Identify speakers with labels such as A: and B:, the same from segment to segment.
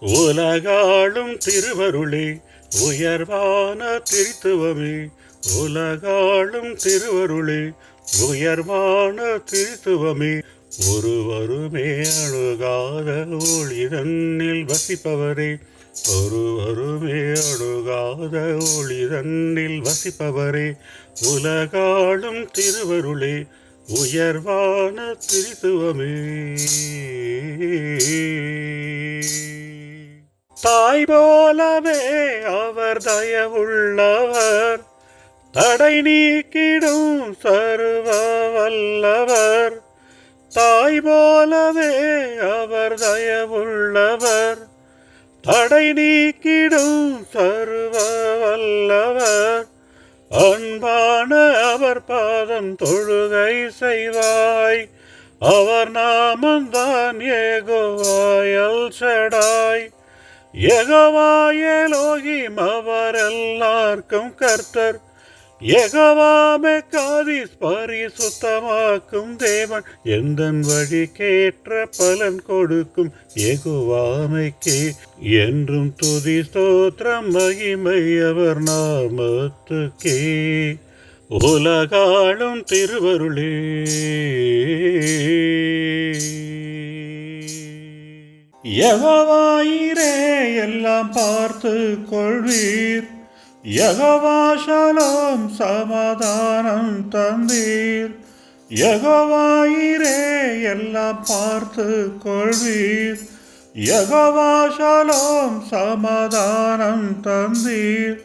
A: உலகாளும் திருவருளே உயர்வான திருத்துவமே. உலகாளும் திருவருளே உயர்வான திருத்துவமே. ஒருவருமே அணுகாத ஒளிதன்னில் வசிப்பவரே. ஒருவருமே அணுகாத ஒளிதன்னில் வசிப்பவரே. உலகாளும் திருவருளே உயர்வான திருத்துவமே. தாய் போலவே அவர் தயவுள்ளவர், தடை நீக்கிடும் சர்வ வல்லவர். தாய் போலவே அவர் தயவுள்ளவர், தடை நீக்கிடும் சர்வ வல்லவர். அன்பான அவர் பாதம் தொழுகை செய்வாய், அவர் நாமந்தான் Jehovah El Shaddai. Jehovah Elohim அவர் எல்லார்க்கும் கர்த்தர். யெகோவா மெக்காதீஸ் பரிசுத்தமாக்கும் தேவன். எந்தன் வழிக்கேற்ற பலன் கொடுக்கும் யெகோவாமைக்கே என்றும் துதி ஸ்தோத்திரம் மகிமை அவர் நாமத்துக்கே. உலகாளும் திருவருளே யெகோவாயிரே எல்லாம் பார்த்து கொள்வீர். யெகோவா ஷாலோம் சமாதானம் தந்தீர். யெகோவாயிரே எல்லாம் பார்த்து கொள்வீர். யெகோவா ஷாலோம் சமாதானம் தந்தீர்.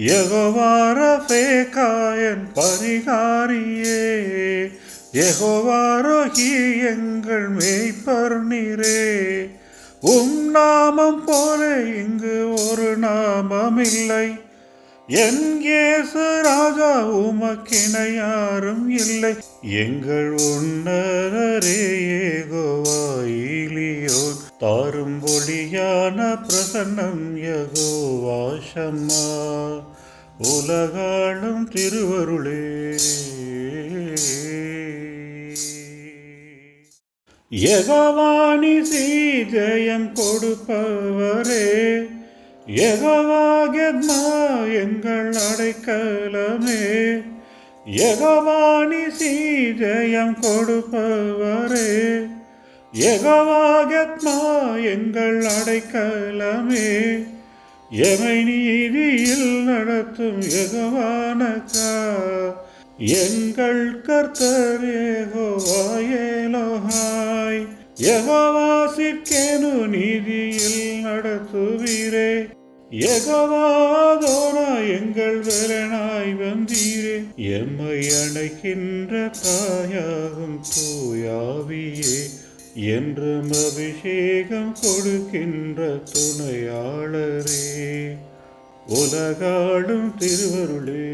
A: யெகோவா ரஃபேக்கா என் பரிகாரியே. யெகோவா ரோஹி எங்கள் மேய்ப்பர் நீரே. நாமம் போல இங்கு ஒரு நாமமில்லை. என் இயேசு ராஜா உமக்கிணை யாரும் இல்லை. எங்கள் உன்னதரே யெகோவா எலியோன். தாரும் ஒளியான பிரசன்னம் யெகோவா ஷம்மா. உலகாளும் திருவருளே யெகோவா நிசி ஜெயம் கொடுப்பவரே. யெகோவா கெத்மா எங்கள் அடைக்கலமே. யெகோவா நிசி ஜெயம் கொடுப்பவரே. யெகோவா கெத்மா எங்கள் அடைக்கலமே. எமை நீதியில் நடத்தும் யெகோவானக்கா. எங்கள் கர்த்தர் யெகோவா எலோஹாய். யெகோவா சிற்கேனு நீதியில் நடத்துவீரே. யெகோவா அதோனா எங்கள் வேலனாய் வந்தீரே. எம்மை அணைக்கின்ற தாயாகும் தூயாவியே. என்றும் அபிஷேகம் கொடுக்கின்ற துணையாளரே. உலகாளும் திருவருளே